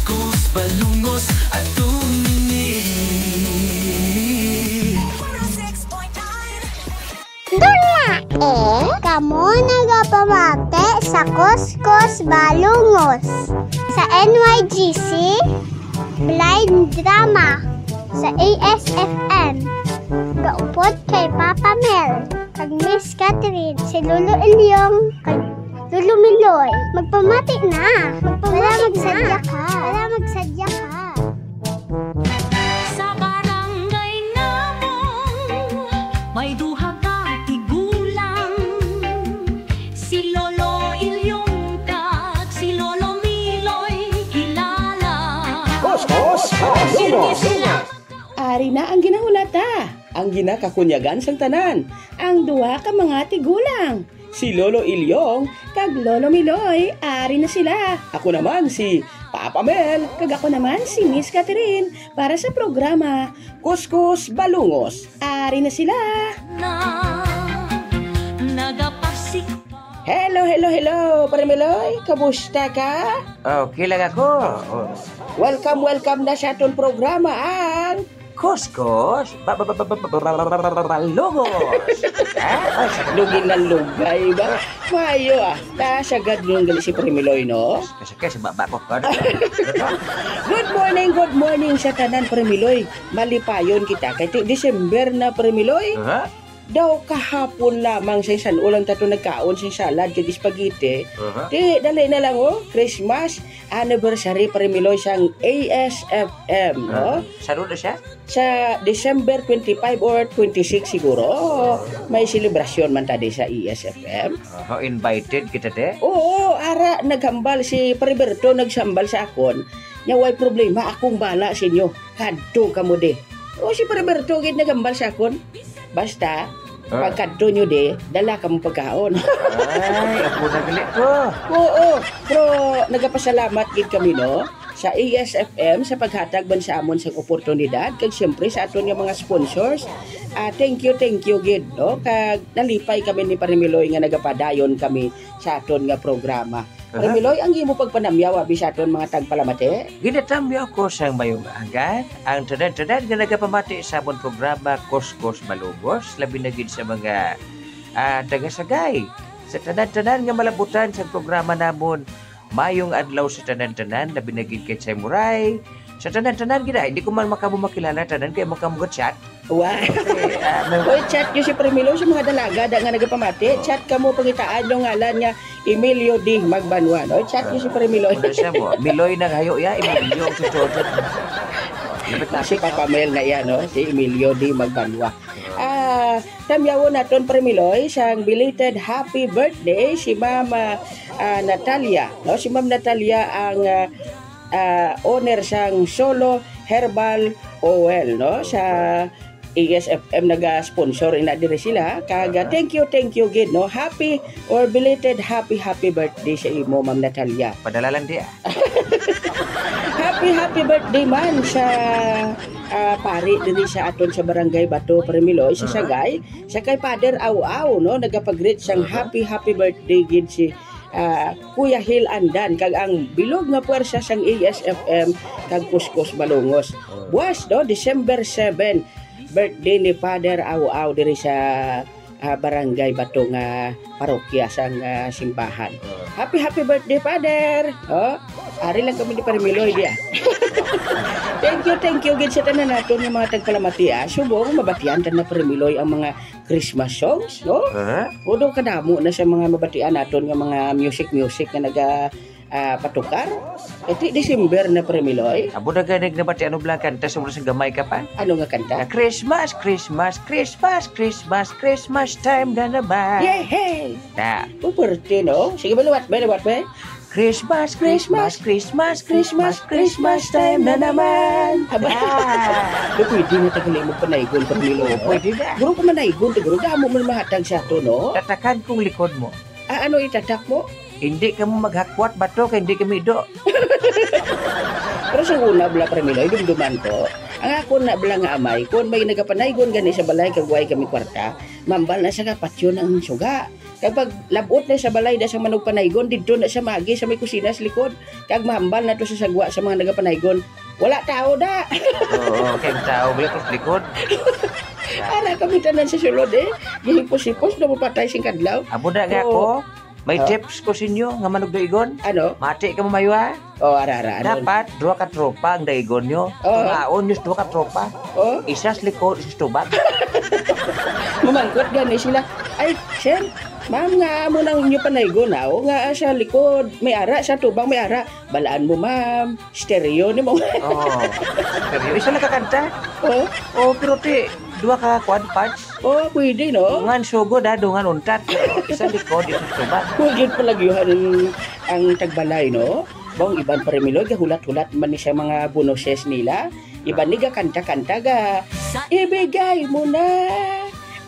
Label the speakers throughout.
Speaker 1: kuskus, balungos at tumini.
Speaker 2: Kamu nagapamate sa Kuskus Balungos sa NYGC Blind Drama sa ASFM. Gaupod kay Papa Mel, kag Miss Catherine, si Lolo Ilyong, kag Lolo Miloy. Magpamati na. Wala magsadya ka.
Speaker 3: Sa barangay namong may duha ka tigulang, si Lolo Ilyong kag si Lolo Miloy kilala.
Speaker 4: Kuskus Balungos.
Speaker 5: Ari na ang ginahulata, ang ginakakunyagan sang tanan, ang duha ka mga tigulang. Si Lolo Ilyong kag Lolo Miloy, ari na sila. Ako naman si Papa Mel, kag ako naman si Miss Catherine para sa programa Kuskus Balungos. Ari na sila.
Speaker 3: Na nagapasik.
Speaker 5: Hello, Pare Miloy, kamusta ka?
Speaker 4: Okay lang ako.
Speaker 5: Welcome na sa atong programa ang
Speaker 4: Kuskus Balungos.
Speaker 5: Lugin ng lugay ba? Mayo Tasagad nung gali si Pare Miloy, no?
Speaker 4: Kasi baba ko.
Speaker 5: Good morning sa tanan, Pare Miloy. Malipayon kita kay December na, Pare Miloy. Daw kahapon lamang sa isang ulang tato nagkaon sa salad kag spaghetti. Di dali na lang Christmas anniversary, Pare Miloy, sang ASFM, no?
Speaker 4: Saro na siya?
Speaker 5: Sa December 25 or 26 siguro. May selebrasyon man tadi sa ASFM.
Speaker 4: Invited kita te?
Speaker 5: Oo, ara naghambal si Pariberto, nagsambal sa akon. Nya way problema, akong bala sa inyo. Kadto kamo de. O si Pariberto gid naghambal sa akon. Basta pagkadto nyo de, dala ka mong pagkaon.
Speaker 4: Ay, ako nagalit ko.
Speaker 5: Oo, pero nagapasalamat gid kami, no? Sa ASFM sa paghatag man sa amon sa oportunidad kag siyempre sa aton nga mga sponsors. Thank you gid, no? Kag nalipay kami ni Pare Miloy nga nagapadayon kami sa aton nga programa. Pare Miloy, ang imo pagpanamyaw abi sa aton mga tagpalamate.
Speaker 4: Ginatamyo ko sa mayong agad ang tanan-tanan nga nagapamati sa amon programa Kuskus Balungos, labi na gid sa mga taga-sagay. Sa tanan-tanan nga malabutan sa programa namon, mayong adlaw sa tanan-tanan, labi na gid kay Samurai. Sa tanan-tanan gid hindi ko man makakilala tanan kay makamugat chat.
Speaker 5: Wow. Oy, chat yo si Pare Miloy sa mga dalaga da nga nagapamati. Chat kamo pangitaan yung ngalan niya Emilio D. Magbanwan. Oy, chat yo si Pare Miloy.
Speaker 4: Ano siya mo? Miloy na hayo ya, Emilio tutot.
Speaker 5: Si Papa Mel na yan, no? Si Emilio D. Magbanwa. Tamyawo naton, Pare Miloy, sang belated happy birthday si Mama Natalia. No? Si Ma'am Natalia ang owner sang Solo Herbal Oil, no? Sa ASFM naga-sponsor ina dire sila. Kaga thank you gid, no? Happy or belated happy birthday sa imo, Ma'am Natalia.
Speaker 4: Padala lang dia.
Speaker 5: Happy birthday man sa pari diri sa aton sa barangay Bato, Pare Miloy, sa Sagay. Sa kay Father Aw-Aw, no? Nagapag-greet sang happy birthday gid si Kuya Hil Andan kag ang bilog nga puwersa sang ASFM kag Kuskus Balungos. Buwas, no? December 7 birthday ni Father Aw-Aw diri sa barangay Bato nga parokya sang simbahan. Happy birthday, Father. Ari lang kami ni Pare Miloy dia. Thank you gid sa tanan naton nga mga tagpalamati. Subong mabatian tan na Pare Miloy ang mga Christmas songs, no? Odo kadamo na sa mga mabatian naton nga mga music nga naga patukar. Iti December na, Pare Miloy.
Speaker 4: Abo na ganig na bati ano blang kanta sa mula sa gamay ka pa?
Speaker 5: Ano nga kanta?
Speaker 4: Christmas time na naman.
Speaker 5: Yay!
Speaker 4: Ta.
Speaker 5: Puperte, no? Sige ba, luwat ba?
Speaker 4: Christmas time na naman.
Speaker 5: Aba. Pwede na tagali mo panaygon, Pare Miloy.
Speaker 4: Pwede na.
Speaker 5: Guro ko manaygon, guro damo mo mahatag sa to, no?
Speaker 4: Tatakan kong likod mo.
Speaker 5: Ano itatak mo?
Speaker 4: Hindi ka mo maghakwat bato kay hindi ka mido.
Speaker 5: Pero sa una, Pare Miloy, dumduman ko. Ang ako na bala nga amay, kung may nagapanaygon gani sa balay kagway kami kwarta, mambal na siya kapatyo ng suga. Kapag labot na sa balay da sa manog panaygon, dito na siya magi sa may kusina sa likod. Kag mahambal na to sa sagwa sa mga nagapanaygon. Wala tao da.
Speaker 4: Oo, kay tao bala ko sa likod.
Speaker 5: Ara kami tanan sa sulod Gihipos-hipos na mapatay sing kadlaw.
Speaker 4: Amo na nga
Speaker 5: Oo.
Speaker 4: ko. May tips ko sa inyo nga manog daigon.
Speaker 5: Ano?
Speaker 4: Mati ka mamayo ha.
Speaker 5: Ara. Ano?
Speaker 4: Dapat duha ka tropa ang daigon nyo.
Speaker 5: Oo.
Speaker 4: Tumaon nyo sa duha ka tropa.
Speaker 5: Oh,
Speaker 4: Isa sa likod, isa sa tubag.
Speaker 5: mamangkot gani sila. Ay, Shen, ma'am nga mo nang inyo panaygon na. O nga sa likod, may ara, sa tubang may ara. Balaan mo, ma'am. Stereo ni mo.
Speaker 4: Oo. Pero isa lang kakanta.
Speaker 5: Oh,
Speaker 4: Oo, pero ti, duha ka quad patch.
Speaker 5: oh, pwede, no?
Speaker 4: Dungan sugo da, dungan untat. Isa likod, isa sa tubag.
Speaker 5: Pwede palagyuhan ang tagbalay, no? Bang iban parimilo, hulat-hulat man ni sa mga bonoses nila. Iban ni kanta-kanta ga. Ibigay mo na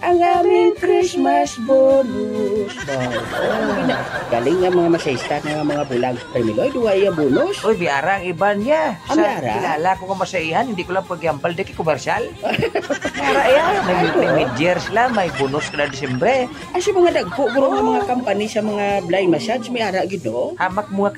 Speaker 5: ang aming Christmas bonus. Galing nga mga masayista nga mga bulag premiloy, duway ang bonus.
Speaker 4: Uy, biara ang iban niya.
Speaker 5: Ah, biara?
Speaker 4: Kilala ko nga masaihan, hindi ko lang pag-yampal di komersyal. Biara yan. May mid-year sila, may bonus ka na Disembre.
Speaker 5: Ay, si mga dagko, bro, nga mga company sa mga blind massage, may ara gito.
Speaker 4: Hamak mo nga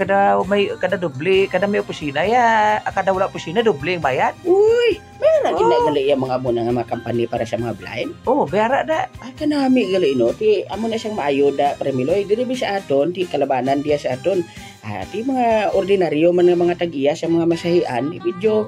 Speaker 4: kada doble, kada may opisina ya. Kada wala opisina, doble ang bayad.
Speaker 5: Uy, may ara
Speaker 4: Oh.
Speaker 5: ginagali yung mga muna nga mga company para sa mga blind.
Speaker 4: Oo, biara da.
Speaker 5: Ay, kanami gali no, ti amo na siyang maayoda premiloy, diri bi sa aton, ti kalabanan diya sa aton. Ti mga ordinaryo man nga mga tag-iya sa mga masahian, medyo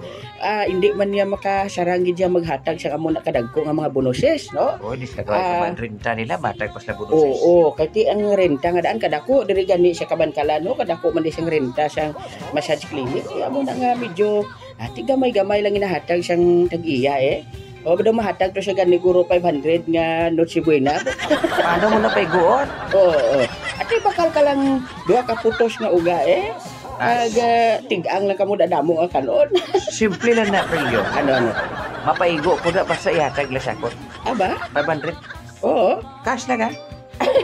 Speaker 5: hindi man niya makasarang gid siya maghatag sa amo na kadagko nga mga bonuses, no?
Speaker 4: Oo, di sa gawin ka renta nila, matag pa sila bonuses.
Speaker 5: Oo, kay ti ang renta nga daan kadako diri gani sa Kabankalan, no? Kadako man di siyang renta sa massage clinic. Amo na nga medyo ti gamay-gamay lang inahatag siyang tag-iya O ba daw mahatag to siya gani guro 500 nga Noche Buena?
Speaker 4: Paano mo na paiguon?
Speaker 5: Oo. At bakal ka lang duha ka putos nga uga tig-ang lang kamo dadamo ang kanon.
Speaker 4: Simple lang na, Prilyo.
Speaker 5: Ano?
Speaker 4: Mapaigo ko na basta ihatag lang sakot.
Speaker 5: Aba?
Speaker 4: 500.
Speaker 5: Oo.
Speaker 4: Cash na ka.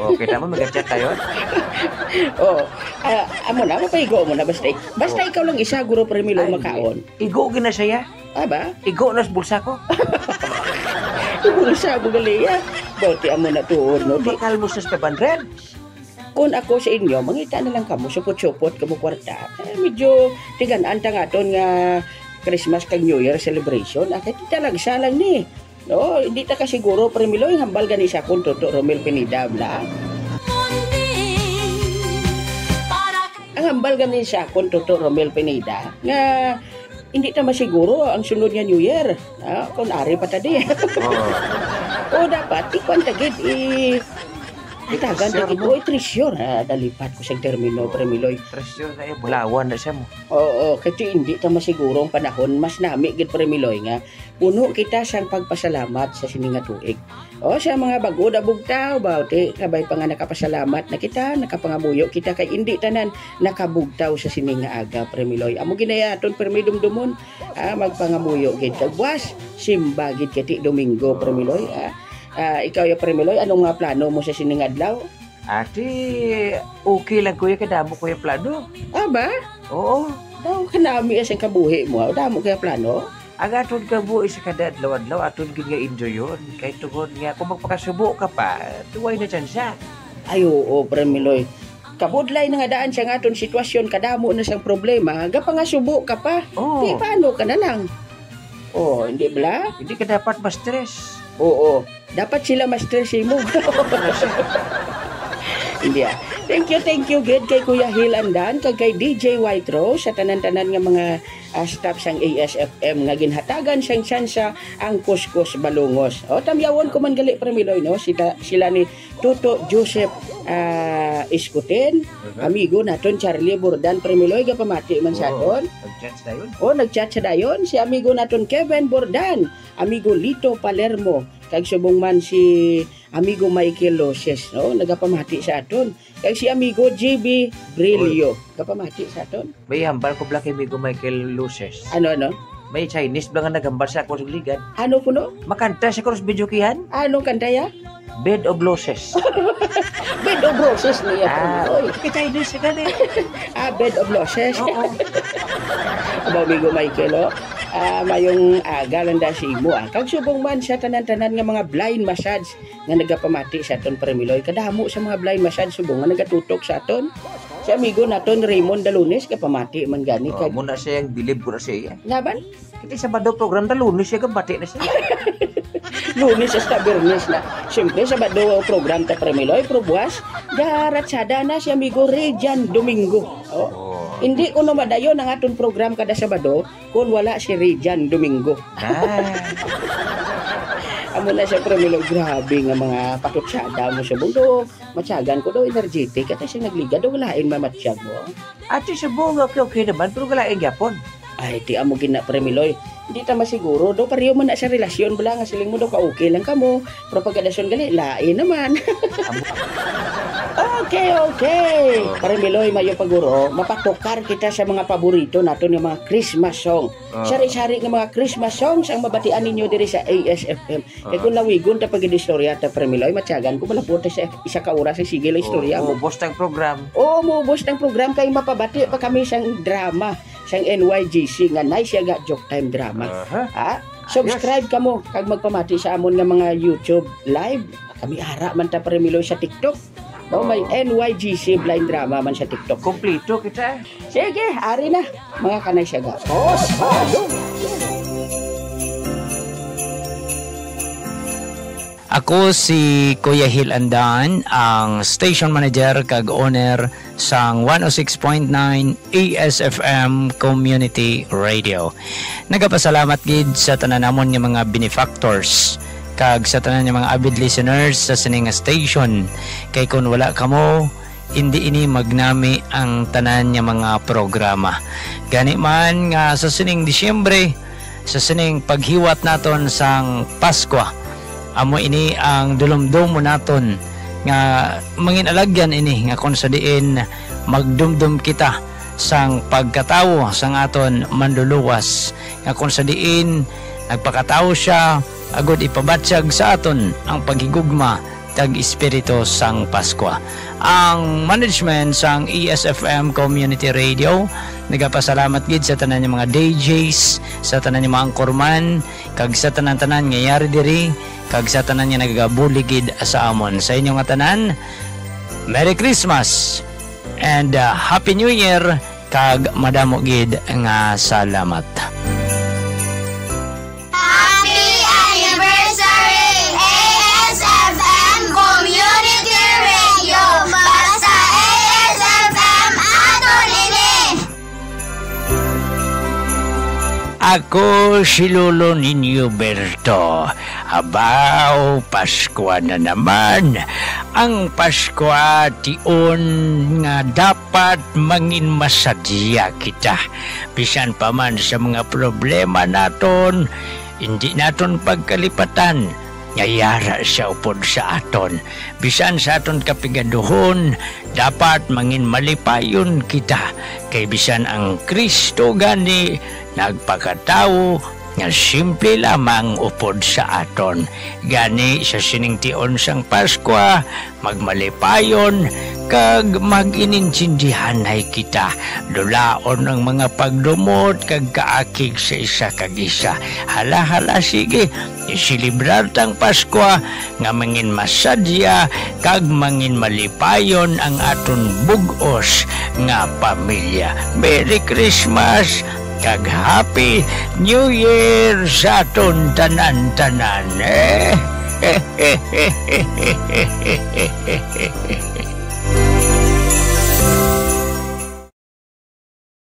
Speaker 4: O, kita mo, mag-chat tayo.
Speaker 5: Oo. Amo na, mapaigo mo na basta. Basta ikaw lang isa, guro premilo makaon.
Speaker 4: Igo gina siya.
Speaker 5: Aba?
Speaker 4: Igo na sa bulsa ko.
Speaker 5: Guro sa bugaliya. Bauti amo na tuon, no? Di,
Speaker 4: Bakal mo sa 500.
Speaker 5: kung ako sa inyo, mangita na lang kamo, supot-supot kamo kwarta. Medyo tigan-an ta nga ton nga Christmas kag New Year celebration. Kaya talagsa lang ni. No, hindi ta kasiguro premilo yung hambal gani sa kun Toto Romel Pinida bla. Ang hambal gani sa kun Toto Romel Pinida nga hindi ta masiguro ang sunod nga New Year. Kung ari pa ta di. O dapat ikwan ta gid itagan ta gid o treasure dalipat ko sa termino premiloy.
Speaker 4: Presyo na bulawan na siya mo.
Speaker 5: Oo, kasi hindi ta masiguro ang panahon mas nami gid premiloy nga puno kita sang pagpasalamat sa sininga tuig. O sa mga bago da bugtaw bawti kabay pa nga nakapasalamat na kita, nakapangamuyo kita kay hindi tanan nakabugtaw sa sininga aga premiloy. Amo ginayaton permi dumdumon magpangamuyo gid kag buwas simba gid kiti Domingo premiloy. Ikaw ya premiloy anong nga plano mo sa sining adlaw?
Speaker 4: Ati, okay lang kuya kadamo kuya plano.
Speaker 5: Aba?
Speaker 4: Oo.
Speaker 5: Daw kanami asang kabuhi mo. Damo kaya plano?
Speaker 4: Ang atod ka buhay sa kada adlaw-adlaw, atod gid nga enjoy yun. Kahit tungod nga, kung magpakasubo ka pa, tuway na dyan siya.
Speaker 5: Ay oo, premiloy. Kabudlay na nga daan siya nga aton sitwasyon kadamo na siyang problema. Gapangasubo ka pa.
Speaker 4: Oo.
Speaker 5: Di paano ka na lang? Oh, hindi bala?
Speaker 4: Hindi ka dapat ma-stress.
Speaker 5: Oo. Dapat sila ma-stressin mo. Hindi Thank you gid kay Kuya Hil Andan kag kay DJ White Rose sa tanan-tanan nga mga staff sang ASFM nga ginhatagan siyang tsansa ang Kuskus Balungos. O tamyawon ko man gali premiloy no sila ni Toto Joseph Iskutin, amigo naton Charlie Bordan premiloy ga pamati man sa aton.
Speaker 4: Nag-chat na yun.
Speaker 5: Nag-chat sa dayon si amigo naton Kevin Bordan, amigo Lito Palermo, kag subong man si amigo Michael Loses, no? Nagapamati sa aton. Kag si amigo JB Brillo, kapamati sa aton.
Speaker 4: May hambal ko black amigo Michael Luces.
Speaker 5: Ano?
Speaker 4: May Chinese ba nga nagambal sa ako sa ligan.
Speaker 5: Ano kuno?
Speaker 4: Makanta sa cross video kihan.
Speaker 5: Anong kantaya?
Speaker 4: Bed of Loses.
Speaker 5: Bed of Roses niya. Oy.
Speaker 4: Chinese ka gani.
Speaker 5: Bed of Loses.
Speaker 4: Oo.
Speaker 5: Aba, amigo Michael, mayong aga lang da si imo. Kag subong man sa tanan-tanan nga mga blind massage nga nagapamati sa aton Premiloy. Kadamo sa mga blind massage subong nga nagatutok sa aton. Si amigo naton Raymond Dalunes kapamati man gani kag
Speaker 4: Muna siya yung bilib ko na siya.
Speaker 5: laban.
Speaker 4: Hindi sa Sabado program na Lunes siya gabati na siya.
Speaker 5: Lunes hasta Biyernes na. Siyempre, Sabado program ta Premiloy, pero buwas, daratsada na si amigo Rejan Domingo. Oh. Hindi ko na madayon ang aton program kada Sabado kung wala si Rejan Domingo. Amo na siya Premiloy, grabe nga mga patutsada mo sa mundo. Matyagan ko daw energetic at siya nagliga daw walain mamatsyag mo.
Speaker 4: Ate siya buong okay naman pero galaing yapon.
Speaker 5: Ay, di amo gina Premiloy. Hindi ta masiguro do pariyo man na sa relasyon bala nga siling mo daw ka okay lang kamo. Propagadasyon gali lain naman. Okay. Premiloy mayo paguro, mapatokar kita sa mga paborito naton nga mga Christmas song. Sari-sari nga mga Christmas songs ang mabatian ninyo diri sa ASFM. Kay kung lawigon ta pagidistorya ta Premiloy, matyagan ko malapot sa isa ka oras sa sige la istorya mo.
Speaker 4: Boss ng program.
Speaker 5: Oo, mubos ng program kay mapabati pa kami sang drama, sang NYGC nga nice nga joke time drama. Subscribe ka mo kag magpamati sa amon nga mga YouTube live. Kami ara man ta Premiloy sa TikTok. May NYGC blind drama man sa TikTok.
Speaker 4: Kompleto kita.
Speaker 5: Sige, ari na. Mga kanay siya ga.
Speaker 6: Ako si Kuya Hil Andan, ang station manager kag owner sang 106.9 ASFM Community Radio. Nagapasalamat gid sa tanan namon nga mga benefactors kag sa tanan nga mga avid listeners sa sining station. Kay kun wala kamo, hindi ini magnami ang tanan nga mga programa. Gani man nga sa sining Disyembre, sa sining paghiwat naton sang Pasko, amo ini ang dulumdum mo naton nga manginalagyan ini nga kung sa diin magdumdum kita sang pagkatawo sang aton manduluwas nga kung sa diin nagpakatawo siya agud ipabatsyag sa aton ang paghigugma tag espiritu sang Pasko. Ang management sang ESFM Community Radio nagapasalamat gid sa tanan ng mga DJs, sa tanan ng mga anchorman, kag sa tanan-tanan nga yari diri, kag sa tanan nga nagabuligid sa amon. Sa inyong nga tanan, Merry Christmas and Happy New Year kag madamo gid nga salamat.
Speaker 2: Happy anniversary ASFM Community Radio. Basta ASFM aton ini.
Speaker 6: Ako si Lolo Ninyo Berto. Abaw, Pasko na naman. Ang Pasko tion nga dapat mangin masadya kita. Bisan pa man sa mga problema naton, hindi naton pagkalipatan. Ngayara siya upod sa aton. Bisan sa aton kapigaduhon, dapat mangin malipayon kita. Kay bisan ang Kristo gani nagpakatao nga simple lamang upod sa aton. Gani sa siningtion sang Pasko, magmalipayon kag mag-inintindihanay kita. Dulaon ang mga pagdumot kag kaakig sa isa kag isa. Hala sige, isilibrar tang Pasko nga mangin masadya kag mangin malipayon ang aton bugos nga pamilya. Merry Christmas kag Happy New Year sa aton tanan-tanan.